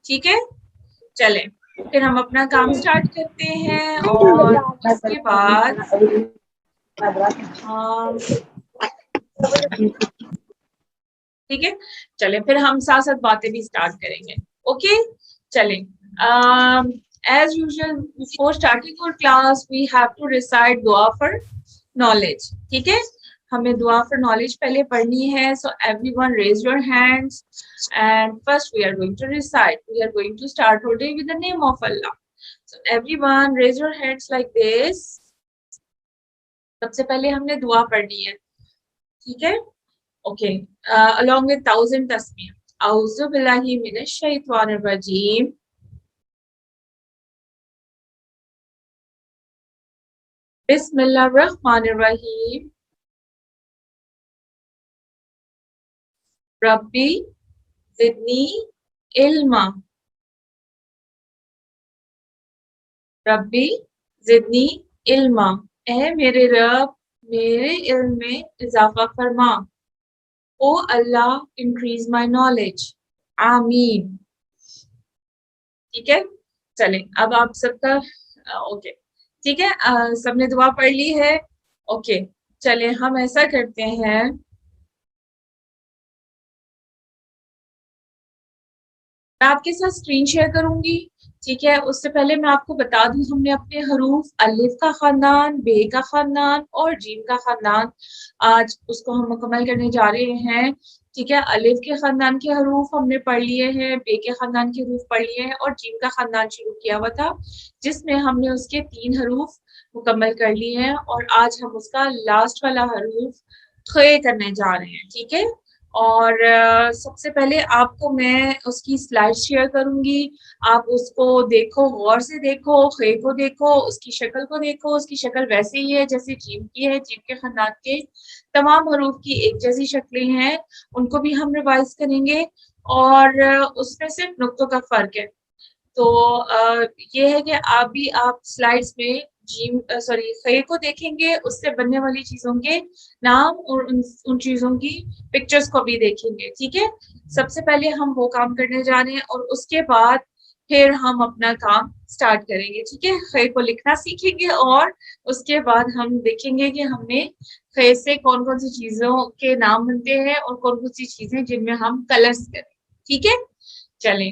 ठीक है, चलें फिर हम अपना काम स्टार्ट करते हैं और इसके बाद ठीक है, चलें फिर हम साथ साथ बातें भी स्टार्ट करेंगे। ओके, चलें। As usual, before starting our class, we have to recite dua for knowledge. ठीक है, हमें दुआ फॉर नॉलेज पहले पढ़नी है. So everyone raise your hands and first we are going to recite. We are going to start our day with the name of Allah. So everyone raise your hands like this. सबसे पहले हमने दुआ पढ़नी है, ठीक है. Okay, along with 1000 tasbih. A'udhu billahi minash shaitanir rajim. Bismillahir rahmanir rahim. Rabbi zidni ilma. Rabbi zidni ilma. ऐ मेरे रब मेरे इल्म में इजाफा फरमा. ओ अल्लाह इंक्रीज माय नॉलेज. आमीन. ठीक है, चलें अब आप सबका ओके, ठीक है, सबने दुआ पढ़ ली है. ओके, चलें हम ऐसा करते हैं, मैं आपके साथ स्क्रीन शेयर करूंगी. ठीक है, उससे पहले मैं आपको बता दूं हमने अपने हरूफ अलिफ का खानदान, बे का खानदान और जीम का खानदान आज उसको हम मुकम्मल करने जा रहे हैं. ठीक है, अलिफ के खानदान के हरूफ हमने पढ़ लिए हैं, बे के खानदान के हरूफ पढ़ लिए हैं और जीम का खानदान शुरू किया हुआ था जिसमें हमने उसके 3 हरूफ मुकम्मल कर लिए हैं और आज हम उसका लास्ट वाला हरूफ खे करने जा रहे हैं. ठीक है, और सबसे पहले आपको मैं उसकी स्लाइड शेयर करूंगी. आप उसको देखो, गौर से देखो, खे को देखो, उसकी शक्ल को देखो. उसकी शक्ल वैसे ही है जैसे जीम की है. जीम के खानदान के तमाम हरूफ की एक जैसी शक्लें हैं, उनको भी हम रिवाइज करेंगे और उसमें सिर्फ नुक्तों का फर्क है. तो ये है कि आप स्लाइड्स में जीम सॉरी खे को देखेंगे, उससे बनने वाली चीजों के नाम और उन चीजों की पिक्चर्स को भी देखेंगे. ठीक है, सबसे पहले हम वो काम करने जा रहे हैं और उसके बाद फिर हम अपना काम स्टार्ट करेंगे. ठीक है, खे को लिखना सीखेंगे और उसके बाद हम देखेंगे कि हमने खे से कौन कौन सी चीजों के नाम बनते हैं और कौन कौन सी चीजें जिनमें हम कलर्स करें. ठीक है, चलें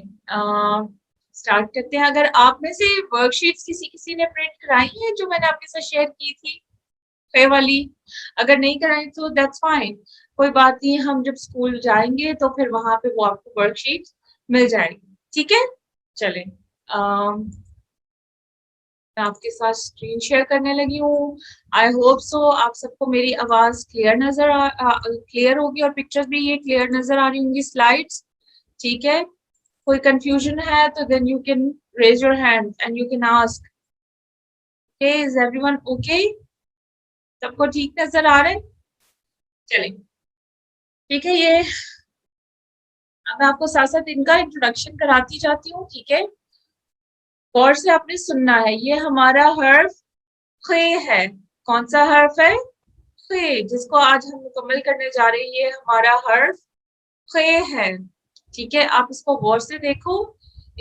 स्टार्ट करते हैं. अगर आप में से वर्कशीट्स किसी किसी ने प्रिंट कराई है जो मैंने आपके साथ शेयर की थी खे वाली, अगर नहीं कराई तो दैट्स फाइन, कोई बात नहीं. हम जब स्कूल जाएंगे तो फिर वहां पे वो आपको वर्कशीट मिल जाएगी. ठीक है, चलें मैं आपके साथ स्क्रीन शेयर करने लगी हूँ. आई होप सो आप सबको मेरी आवाज क्लियर होगी और पिक्चर्स भी ये क्लियर नजर आ रही होंगी, स्लाइड्स. ठीक है, कोई कंफ्यूजन है तो then you can raise your hand and you can ask. Okay, is everyone okay? सबको ठीक नजर आ रहा है? चलें, ठीक है. ये अब मैं आपको साथ साथ इनका इंट्रोडक्शन कराती जाती हूँ. ठीक है, गौर से आपने सुनना है. ये हमारा हर्फ खे है. कौन सा हर्फ है? खे, जिसको आज हम मुकम्मल करने जा रहे हैं. ये हमारा हर्फ खे है. ठीक है, आप इसको गौर से देखो.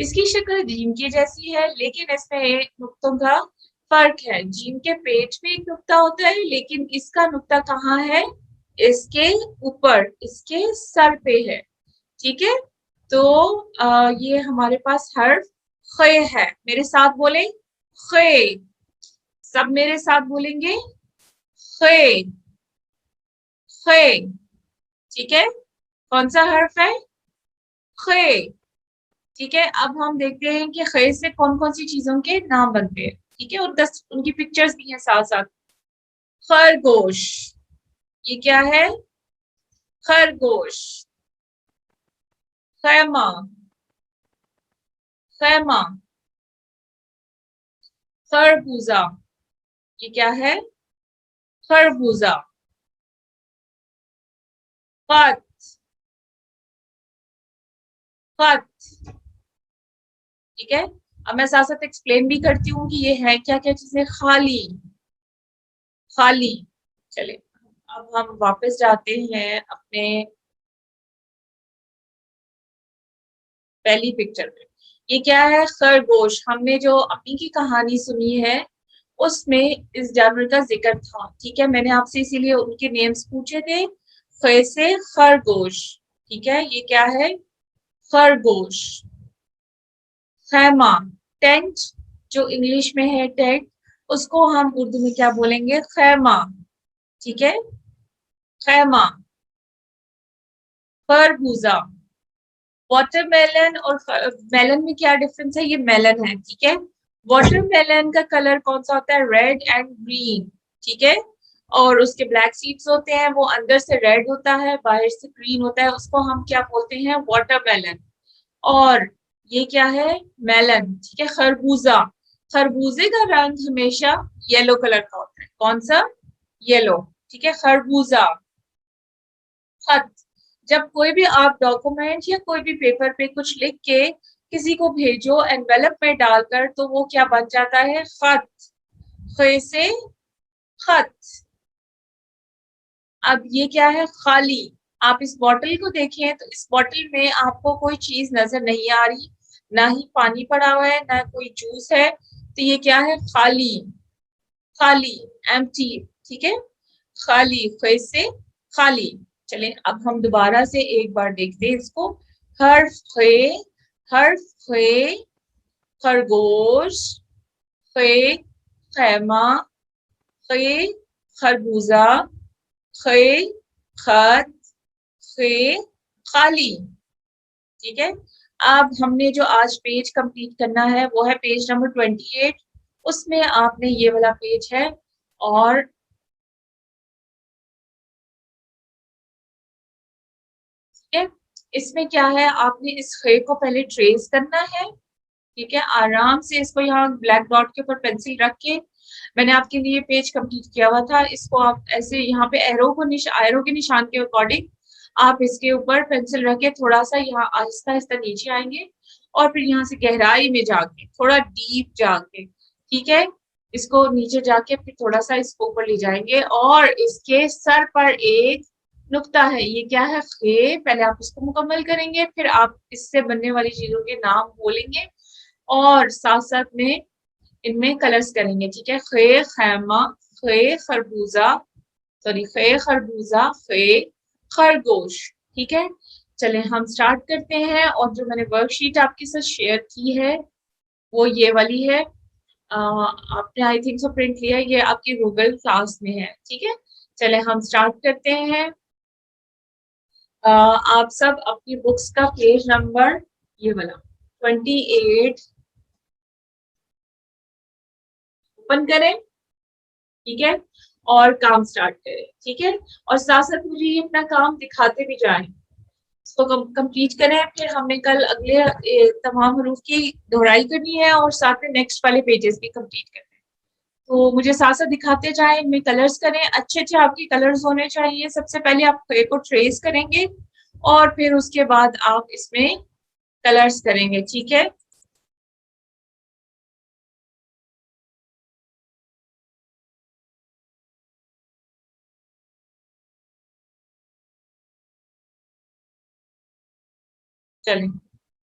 इसकी शक्ल जीम की जैसी है लेकिन इसमें नुक्तों का फर्क है. जीम के पेट में एक नुक्ता होता है लेकिन इसका नुक्ता कहाँ है? इसके ऊपर, इसके सर पे है. ठीक है, तो ये हमारे पास हर्फ खे है. मेरे साथ बोले खे, सब मेरे साथ बोलेंगे खे खे. ठीक है, कौन सा हर्फ है? खे. ठीक है, अब हम देखते हैं कि खे से कौन कौन सी चीजों के नाम बनते हैं. ठीक है, और 10 उनकी पिक्चर्स भी हैं साथ साथ. खरगोश, ये क्या है? खरगोश. खैमा, खैमा. खरबूजा, ये क्या है? खरबूजा. खत, खत. ठीक है, अब मैं साथ साथ एक्सप्लेन भी करती हूँ कि ये है क्या क्या चीजें. खाली, खाली. चले अब हम वापस जाते हैं अपने पहली पिक्चर पे. ये क्या है? खरगोश। हमने जो अम्मी की कहानी सुनी है उसमें इस जानवर का जिक्र था। ठीक है, मैंने आपसे इसीलिए उनके नेम्स पूछे थे। ख से खरगोश। ठीक है, ये क्या है? खरगोश। खैमा, टेंट, जो इंग्लिश में है टेंट, उसको हम उर्दू में क्या बोलेंगे? खैमा। ठीक है, खैमा। खरबूजा। वाटरमेलन और मेलन में क्या डिफरेंस है? ये मेलन है। ठीक है, वाटरमेलन का कलर कौन सा होता है? Red and green. ठीक है, और उसके ब्लैक सीड्स होते हैं, वो अंदर से रेड होता है, बाहर से ग्रीन होता है, उसको हम क्या बोलते हैं? वाटरमेलन। और ये क्या है? मेलन। ठीक है, खरबूजा। खरबूजे का रंग हमेशा येलो कलर का होता है। कौन सा? येलो। ठीक है, खरबूजा। खत। जब कोई भी आप डॉक्यूमेंट या कोई भी पेपर पे कुछ लिख के किसी को भेजो एनवेलप में डालकर, तो वो क्या बन जाता है? खत। ख से खत। अब ये क्या है? खाली। आप इस बॉटल को देखें तो इस बॉटल में आपको कोई चीज नजर नहीं आ रही, ना ही पानी पड़ा हुआ है, ना कोई जूस है, तो ये क्या है? खाली। खाली, एम्प्टी। ठीक है, खाली। ख से खाली। चलें अब हम दोबारा से एक बार देखते हैं इसको। हर्फ खे, हर्फ खे, खरगोश। खे, खैमा। खे, खरबूजा। खे, खत। खे, खाली। ठीक है, अब हमने जो आज पेज कंप्लीट करना है वो है पेज नंबर 28। उसमें आपने ये वाला पेज है, और ठीक है, इसमें क्या है? आपने इस खे को पहले ट्रेस करना है। ठीक है, आराम से इसको यहाँ ब्लैक डॉट के ऊपर पेंसिल रख के, मैंने आपके लिए पेज कंप्लीट किया हुआ था, इसको आप ऐसे यहाँ पे एरो के निशान के अकॉर्डिंग आप इसके ऊपर पेंसिल रख के थोड़ा सा यहाँ आहिस्ता आहिस्ता नीचे आएंगे, और फिर यहाँ से गहराई में जाके, थोड़ा डीप जाके, ठीक है, इसको नीचे जाके फिर थोड़ा सा इसको ऊपर ले जाएंगे, और इसके सर पर एक नुक्ता है। ये क्या है? खे। पहले आप इसको मुकम्मल करेंगे, फिर आप इससे बनने वाली चीजों के नाम बोलेंगे, और साथ साथ में इनमें कलर्स करेंगे। ठीक है, खे खैमा, खे खरबूजा, सॉरी खे खरबूजा, खे खरगोश। ठीक है, चलें हम स्टार्ट करते हैं। और जो मैंने वर्कशीट आपके साथ शेयर की है वो ये वाली है। आपने आई थिंक सो प्रिंट लिया है, ये आपकी गूगल क्लास में है। ठीक है, चलें हम स्टार्ट करते हैं। आप सब अपनी बुक्स का पेज नंबर ये वाला 28 ओपन करें। ठीक है, और काम स्टार्ट करें। ठीक है, और साथ साथ मुझे ये अपना काम दिखाते भी जाएं, इसको कंप्लीट करें। फिर हमने कल अगले तमाम हरूफ की दोहराई करनी है, और साथ में नेक्स्ट वाले पेजेस भी कंप्लीट करने हैं। तो मुझे साथ साथ दिखाते जाएं, इनमें कलर्स करें, अच्छे अच्छे आपके कलर्स होने चाहिए। सबसे पहले आप एक को ट्रेस करेंगे, और फिर उसके बाद आप इसमें कलर्स करेंगे। ठीक है, चलें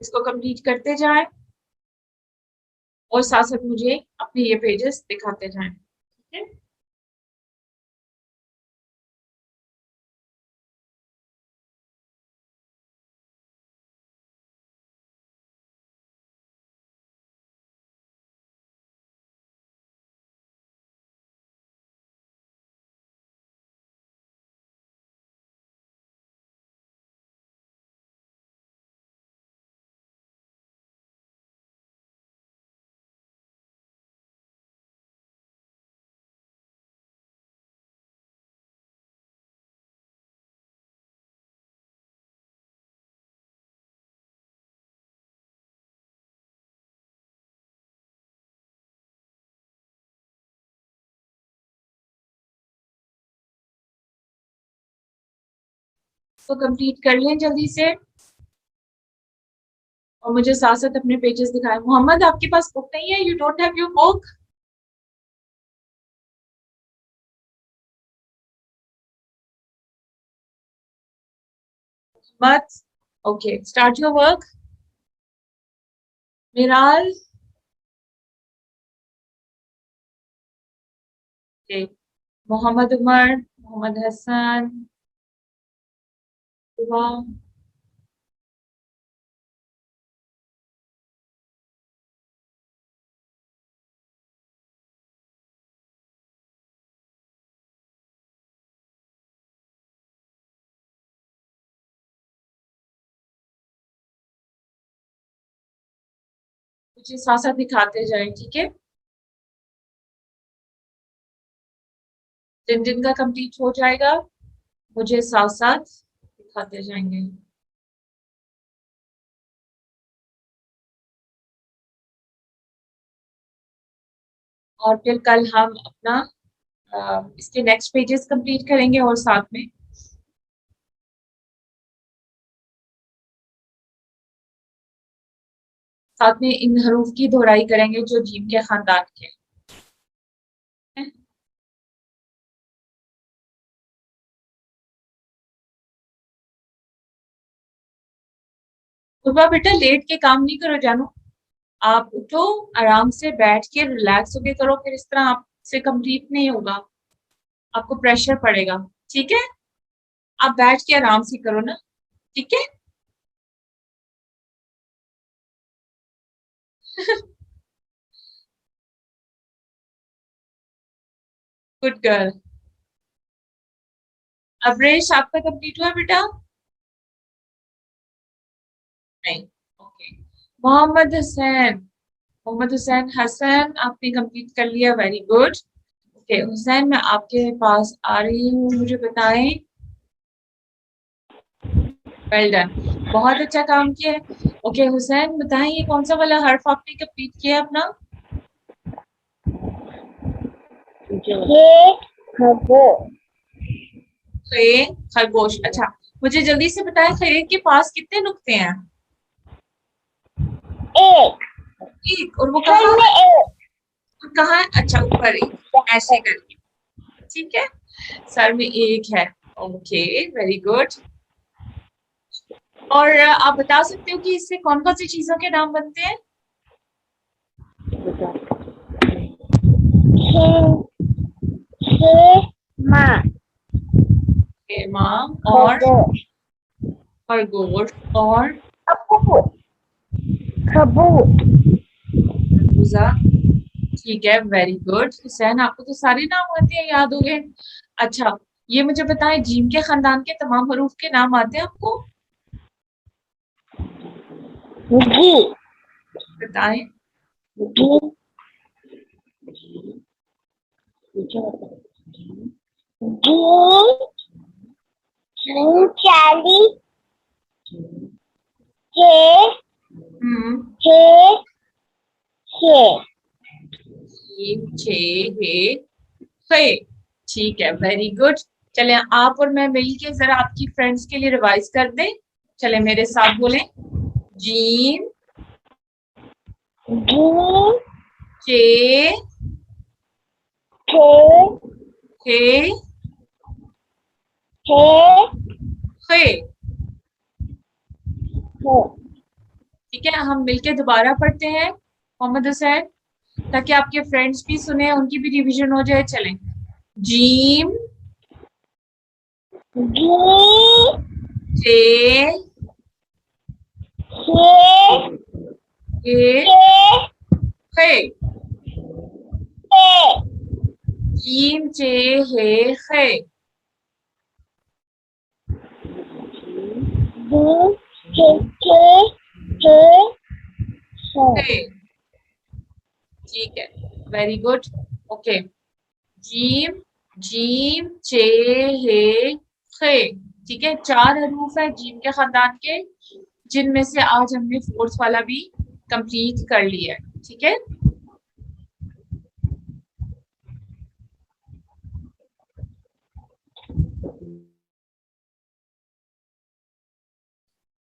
इसको कंप्लीट करते जाएं, और साथ साथ मुझे अपने ये पेजेस दिखाते जाएं। ठीक है, तो कंप्लीट कर लें जल्दी से, और मुझे साथ साथ अपने पेजेस दिखाएं। मोहम्मद, आपके पास बुक नहीं है? You don't have your book? मत। Okay, start your work. Miral, Mohammad Umar, Mohammad Hasan, वाह, मुझे साथ साथ दिखाते जाए, ठीक है। जिन जिन का कंप्लीट हो जाएगा मुझे साथ साथ दिखाते जाएंगे। और फिर कल हम अपना इसके नेक्स्ट पेजेस कंप्लीट करेंगे और साथ में इन हरूफ की दोहराई करेंगे जो जीम के खानदान के हैं। सुबह बेटा लेट के काम नहीं करो जानू, आप उठो, आराम से बैठ के रिलैक्स होके करो, फिर इस तरह आपसे कंप्लीट नहीं होगा, आपको प्रेशर पड़ेगा। ठीक है, आप बैठ के आराम से करो ना, ठीक है। Good girl. अब्रेश आपका कंप्लीट हुआ बेटा? नहीं, ओके। मोहम्मद हुसैन, मोहम्मद हुसैन हसन आपने कंप्लीट कर लिया, वेरी गुड। ओके हुसैन, मैं आपके पास आ रही हूँ, मुझे बताएं। वेल डन, बहुत अच्छा काम किया है। ओके हुसैन बताएं, ये कौन सा वाला हर्फ आपने कंप्लीट किया अपना? ये खरगोश। खे, खरगोश। अच्छा, मुझे जल्दी से बताएं, खे के पास कितने नुक्ते हैं? एक। एक, और वो सर कहाँ में है? एक। कहाँ है? अच्छा, ऊपर एक, ऐसे करके, ठीक है। सर में एक है, ओके, वेरी गुड। और आप बता सकते हो कि इससे कौन कौन सी चीजों के नाम बनते हैं? खेमा। माँ और खरगोश। खरगोश और खबूत। खबूत। खरबूजा। ठीक है, वेरी गुड हुसैन, आपको तो सारे नाम आते हैं, याद हो गए। अच्छा, ये मुझे बताएं, जीम के खानदान के तमाम हरूफ के नाम आते हैं आपको? जी। बताएं। जी। जी। चाली। के। हम्म, के। के। जीम छे हे फे। ठीक है, वेरी गुड। चले आप और मैं मिलके जरा आपकी फ्रेंड्स के लिए रिवाइज कर दें। चले मेरे साथ बोलें, जीम जी। चे के। हे के। फे। के। ठीक है, हम मिलके दोबारा पढ़ते हैं मोहम्मद हुसैन, ताकि आपके फ्रेंड्स भी सुने, उनकी भी रिवीजन हो जाए। चलें, जीम जी। चे के। हे के। फे। के। जीम चे हे खे। जी। के। के। खे, ठीक है, very good. Okay, gym gym चे हे खे। ठीक है, चार हरूफ है जीम के खानदान के, जिनमें से आज हमने फोर्थ वाला भी कंप्लीट कर लिया है। ठीक है,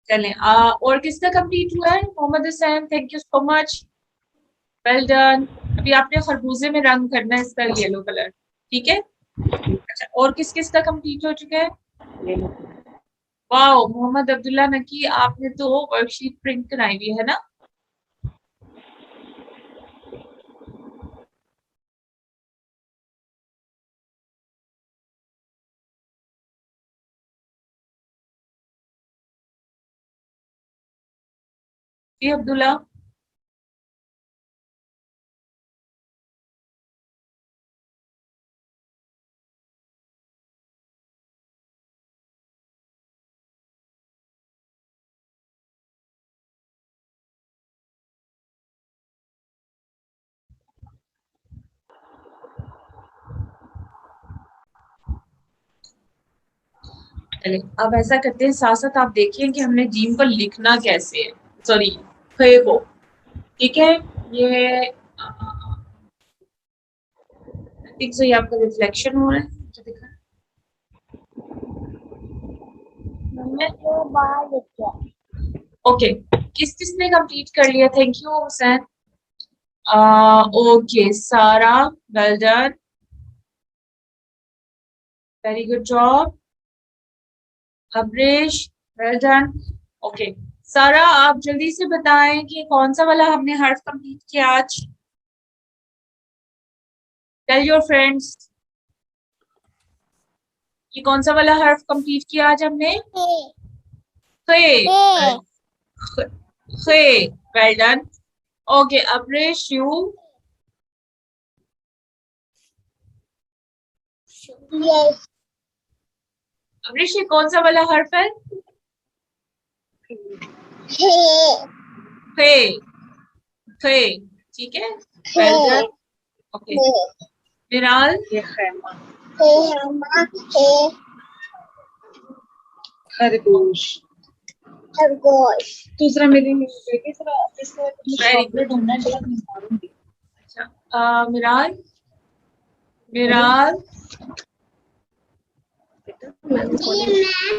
चलें, और किसका कंप्लीट हुआ है? Mohammad Hussain, thank you so much, well done. अभी आपने खरबूजे में रंग करना है इसका येलो कलर, ठीक है। अच्छा, और किस किस का कंप्लीट हो चुका है? वाह, मोहम्मद अब्दुल्ला नकी, आपने तो वर्कशीट प्रिंट कराई हुई है ना? जी अब्दुल्ला। चलिए अब ऐसा करते हैं, साथ साथ आप देखिए कि हमने जीम को लिखना कैसे है, सॉरी खे को, ठीक है। ये ठीक से, ये आपका रिफ्लेक्शन हो रहा है, मुझे दिख रहा है। मैंने तो बाहर लिखा। ओके, किस किसने कंप्लीट कर लिया? Thank you Hussain. ओके सारा, well done, very good job. Abresh, well done. Okay सारा, आप जल्दी से बताएं कि कौन सा वाला हमने हर्फ कंप्लीट किया आज। टेल योर फ्रेंड्स, ये कौन सा वाला हर्फ कंप्लीट किया आज हमने? खे, खे, well done. Okay Abresh, you? Yes. Abresh, ये कौन सा वाला हर्फ है? खे, खे, ठीक है, वेल डन। ओके मिराल, ये खैमा, खरगोश। खरगोश। दूसरा मेरी बेटी थोड़ा ऑफिस से वेरी चॉकलेट ढूंढना है, जरा मैं मारूंगी। अच्छा मिराल, मिराल,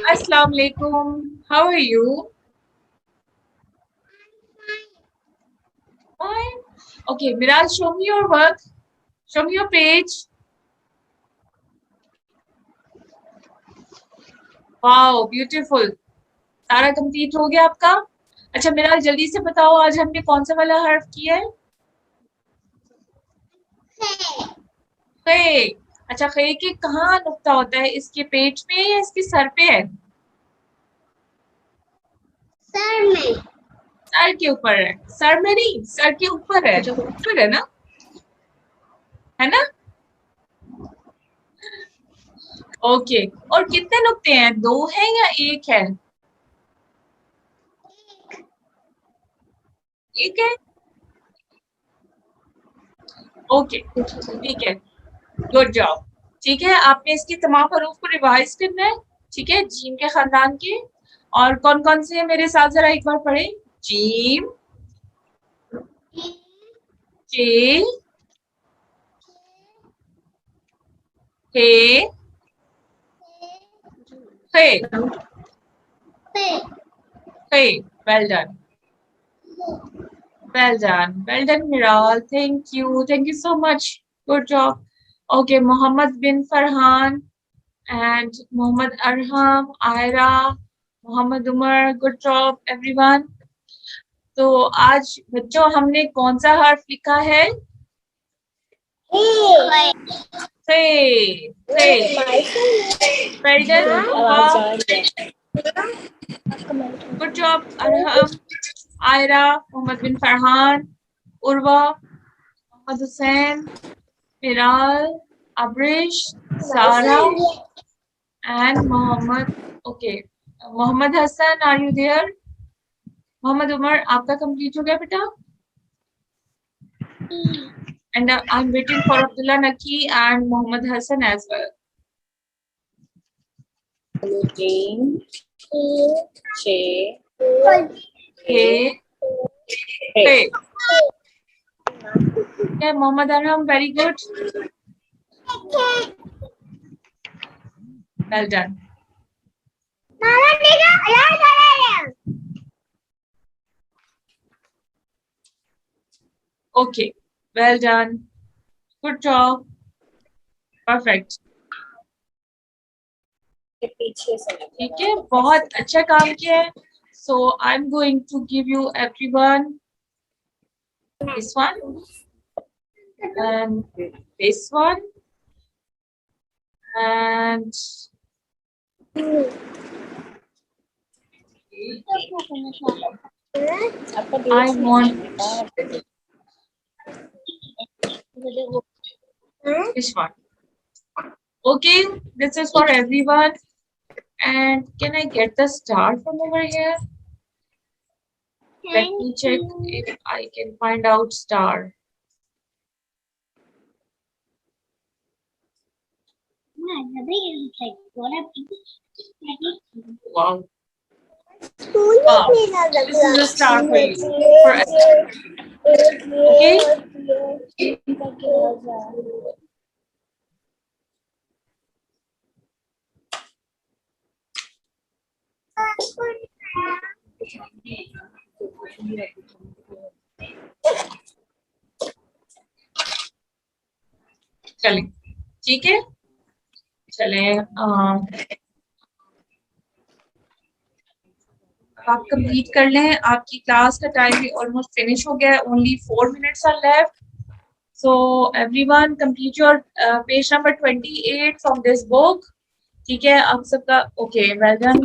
अस्सलाम वालेकुम, how are you? Fine. Okay, Miral, show me your work. Show me your page. Wow, beautiful. सारा कंप्लीट हो गया आपका? अच्छा मिराल, जल्दी से बताओ आज हमने कौन सा वाला हर्फ किया है? खे। अच्छा, खे के कहाँ नुक्ता होता है? इसके पेट में या इसके सर पे है? सर में। सर के ऊपर है? सर में नहीं, सर के ऊपर है, ऊपर है ना, है ना? ओके, और कितने नुक्ते हैं? 2 है या 1 है? 1 है। ओके ठीक है, गुड जॉब। ठीक है, आपने इसके तमाम हरूफ को रिवाइज करना है, ठीक है, जीम के खानदान के। और कौन कौन से हैं मेरे साथ, जरा एक बार पढ़े। जीम, के, हे, हे, हे, well done, well done Miral, thank you so much, good job. Okay, Mohammed bin Farhan and Mohammed Arham, Aira, Mohammed Umar, good job everyone. तो आज बच्चों हमने कौन सा हर्फ लिखा है? थे, थे, well done Urwa, good job Arham, Aira, Mohammed bin Farhan, Urwa, Mohammed Hussain, Miral, Abrish, Sara, and Mohammed. Okay, Mohammed Hassan, are you there? Mohammed Umar, आपका कंप्लीट हो गया बेटा? And I'm waiting for Abdullah Naki and Mohammed Hassan as well. Jane, Che, Okay. Okay. Okay, Mohammed Arham, very good. Well done. Okay, well done. Good job. Perfect. पीछे से ठीक है, बहुत अच्छा काम किया है. So I'm going to give you everyone this one and this one and I want this one. Okay, this is for everyone. And can I get the star from over here? Let me check if I can find out star. Wow. Wow. This is a star for you. For okay. चलें, ठीक है, चलें। आप complete कर लें, आपकी class का time भी ऑलमोस्ट फिनिश हो गया है, only 4 minutes are left. So everyone complete your page number 28 from this book. ठीक है, आप सबका ओके, वेल डन।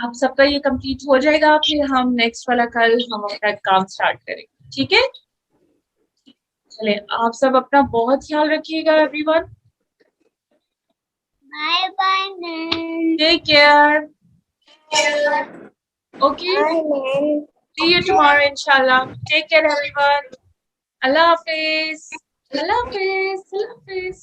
आप सबका ये कंप्लीट हो जाएगा, फिर हम नेक्स्ट वाला कल हम अपना काम स्टार्ट करेंगे, ठीक है। चले, आप सब अपना बहुत ख्याल रखिएगा everyone. Bye bye, take care. Okay, see you tomorrow inshallah. Take care everyone. Allah Hafiz. Allah Hafiz. Allah Hafiz.